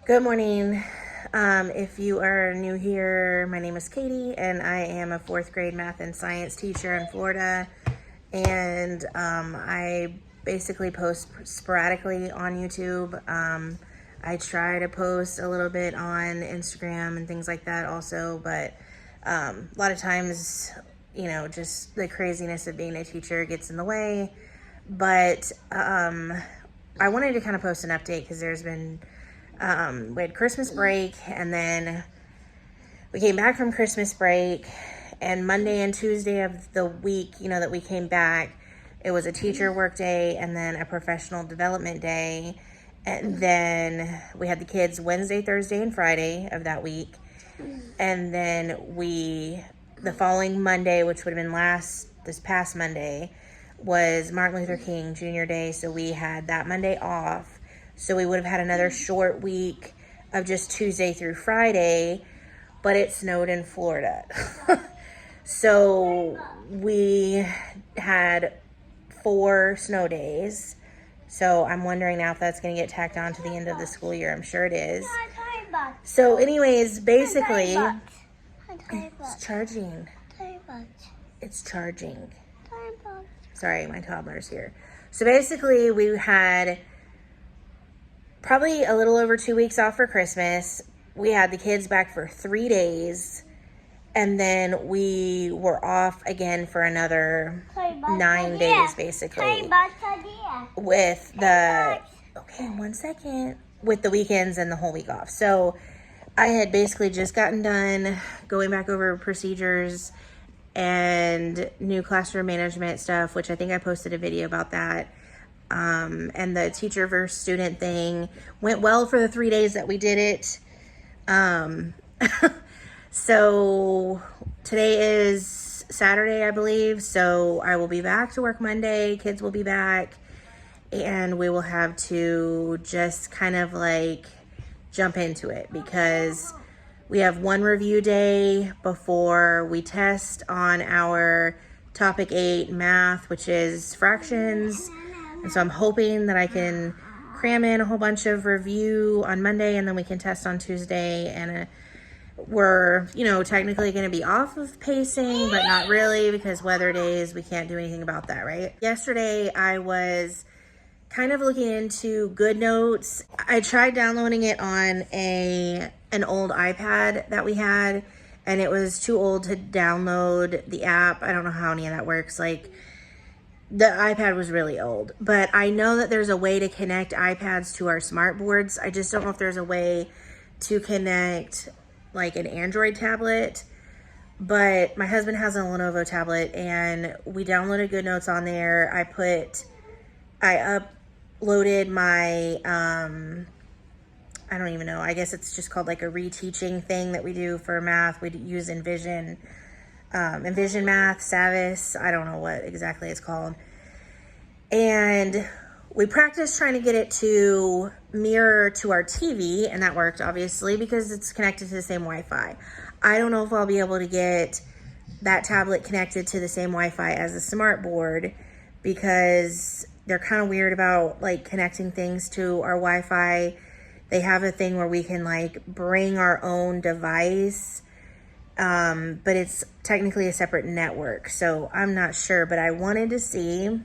Good morning. If you are new here, my name is Katie, and I am a fourth grade math and science teacher in Florida. And I basically post sporadically on YouTube. I try to post a little bit on Instagram and things like that also, but a lot of times, just the craziness of being a teacher gets in the way. But I wanted to kind of post an update because there's been we had Christmas break, and then we came back from Christmas break, and Monday and Tuesday of the week, that we came back, it was a teacher work day and then a professional development day. And then we had the kids Wednesday, Thursday, and Friday of that week. And then the following Monday, which would have been this past Monday, was Martin Luther King Jr. Day. So we had that Monday off. So we would have had another short week of just Tuesday through Friday, but it snowed in Florida. So we had 4 snow days. So I'm wondering now if that's going to get tacked on to the end of the school year. I'm sure it is. So anyways, basically, it's charging. It's charging. Sorry, my toddler's here. So basically, we had probably a little over 2 weeks off for Christmas. We had the kids back for 3 days, and then we were off again for another 9 days, basically, with with the weekends and the whole week off. So I had basically just gotten done going back over procedures and new classroom management stuff, which I think I posted a video about that. And the teacher versus student thing went well for the 3 days that we did it. So today is Saturday, I believe. So I will be back to work Monday. Kids will be back, and we will have to just kind of like jump into it because we have one review day before we test on our topic 8 math, which is fractions. And so I'm hoping that I can cram in a whole bunch of review on Monday, and then we can test on Tuesday. And we're, technically going to be off of pacing, but not really, because weather days, we can't do anything about that, right? Yesterday, I was kind of looking into Goodnotes. I tried downloading it on an old iPad that we had, and it was too old to download the app. I don't know how any of that works. The iPad was really old, but I know that there's a way to connect iPads to our smart boards. I just don't know if there's a way to connect like an Android tablet, but my husband has a Lenovo tablet, and we downloaded Goodnotes on there. I uploaded my, I don't even know, I guess it's just called like a reteaching thing that we do for math. We use Envision Math, Savis, I don't know what exactly it's called. And we practiced trying to get it to mirror to our TV, and that worked, obviously, because it's connected to the same Wi-Fi. I don't know if I'll be able to get that tablet connected to the same Wi-Fi as the smart board, because they're kind of weird about like connecting things to our Wi-Fi. They have a thing where we can like bring our own device, but it's technically a separate network. So I'm not sure, but I wanted to see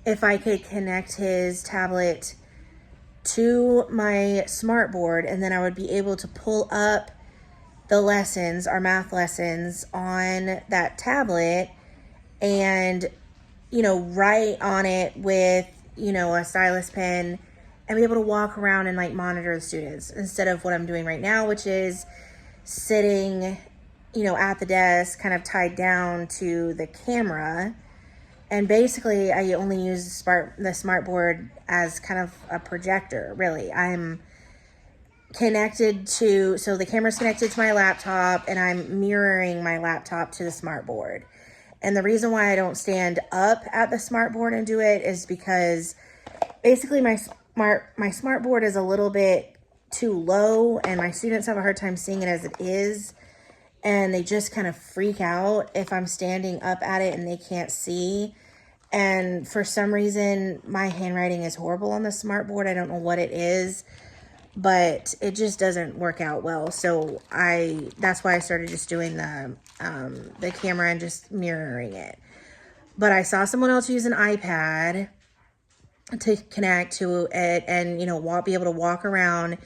if I could connect his tablet to my smart board, and then I would be able to pull up the lessons, our math lessons, on that tablet and, write on it with, a stylus pen, and be able to walk around and like monitor the students instead of what I'm doing right now, which is sitting, at the desk, kind of tied down to the camera. And basically, I only use the smart board as kind of a projector, really. I'm connected so the camera's connected to my laptop, and I'm mirroring my laptop to the smart board. And the reason why I don't stand up at the smart board and do it is because basically my smart board is a little bit too low, and my students have a hard time seeing it as it is. And they just kind of freak out if I'm standing up at it and they can't see. And for some reason, my handwriting is horrible on the smart board. I don't know what it is, but it just doesn't work out well. So that's why I started just doing the camera and just mirroring it. But I saw someone else use an iPad to connect to it and, you know, be able to walk around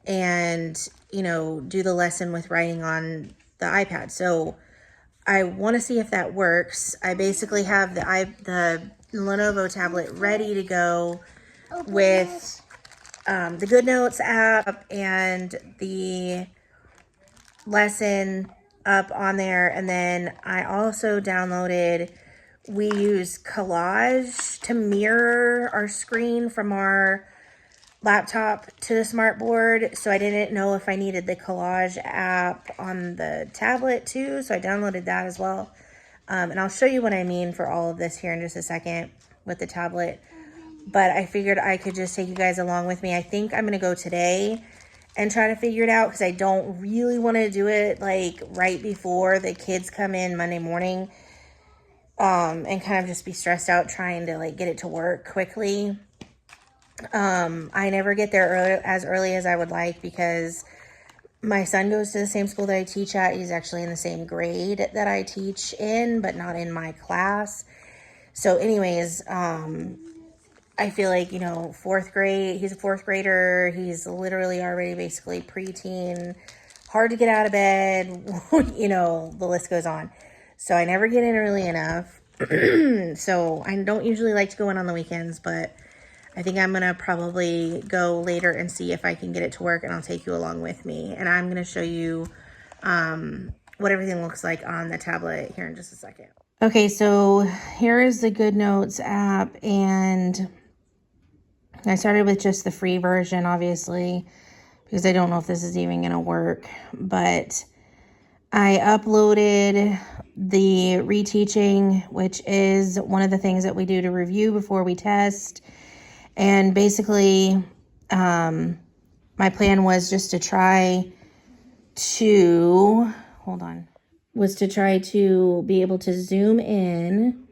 and, you know, do the lesson with writing on the iPad. So I want to see if that works. I basically have the Lenovo tablet ready to go with the Goodnotes app and the lesson up on there. And then I also downloaded, we use Collage to mirror our screen from our laptop to the smart board. So I didn't know if I needed the Collage app on the tablet too. So I downloaded that as well. And I'll show you what I mean for all of this here in just a second with the tablet. But I figured I could just take you guys along with me. I think I'm going to go today and try to figure it out because I don't really want to do it like right before the kids come in Monday morning, and kind of just be stressed out trying to like get it to work quickly. I never get there as early as I would like because my son goes to the same school that I teach at. He's actually in the same grade that I teach in, but not in my class. So anyways, I feel like, you know, fourth grade, he's a fourth grader. He's literally already basically preteen, hard to get out of bed, you know, the list goes on. So I never get in early enough. So I don't usually like to go in on the weekends, but I think I'm going to probably go later and see if I can get it to work, and I'll take you along with me. And I'm going to show you what everything looks like on the tablet here in just a second. Okay, so here is the Goodnotes app, and I started with just the free version, obviously, because I don't know if this is even going to work. But I uploaded the reteaching, which is one of the things that we do to review before we test. And basically, my plan was just to try to, was to try to be able to zoom in,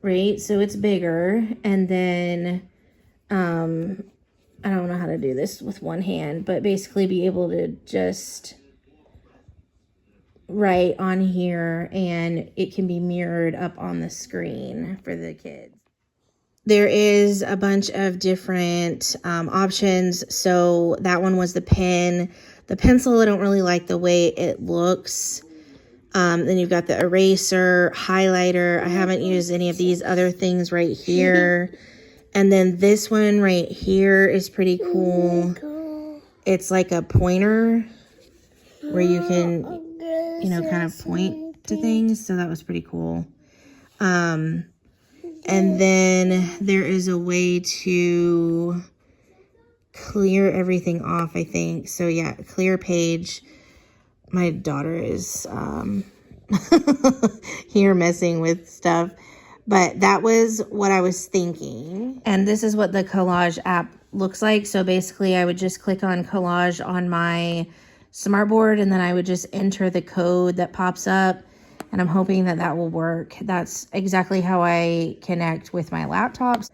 right? So it's bigger. And then, I don't know how to do this with one hand, but basically be able to just write on here and it can be mirrored up on the screen for the kids. There is a bunch of different options. So that one was the pen. The pencil, I don't really like the way it looks. Then you've got the eraser, highlighter. I haven't used any of these other things right here. And then this one right here is pretty cool. It's like a pointer where you can, you know, kind of point to things. So that was pretty cool. And then there is a way to clear everything off, I think. So yeah, clear page. My daughter is here messing with stuff. But that was what I was thinking. And this is what the Collage app looks like. So basically I would just click on Collage on my smartboard and then I would just enter the code that pops up. And I'm hoping that that will work. That's exactly how I connect with my laptops.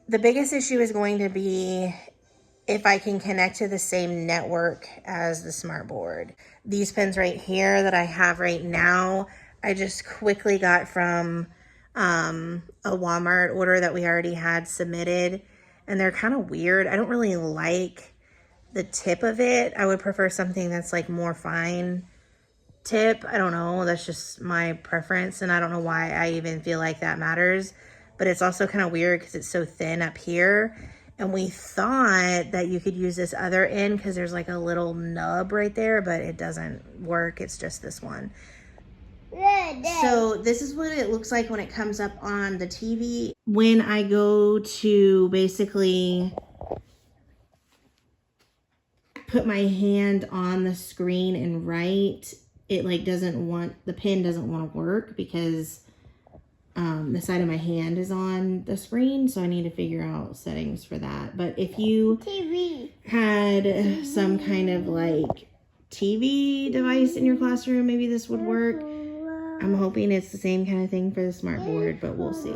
The biggest issue is going to be if I can connect to the same network as the smartboard. These pens right here that I have right now, I just quickly got from a Walmart order that we already had submitted. And they're kind of weird. I don't really like the tip of it. I would prefer something that's like more fine tip. I don't know, that's just my preference, and I don't know why I even feel like that matters. But it's also kind of weird because it's so thin up here, and we thought that you could use this other end because there's like a little nub right there, but it doesn't work. It's just this one. So this is what it looks like when it comes up on the TV. When I go to basically put my hand on the screen and write, it like the pen doesn't want to work because the side of my hand is on the screen. So I need to figure out settings for that. But if you had some kind of like TV device in your classroom, maybe this would work. I'm hoping it's the same kind of thing for the smart board, but we'll see.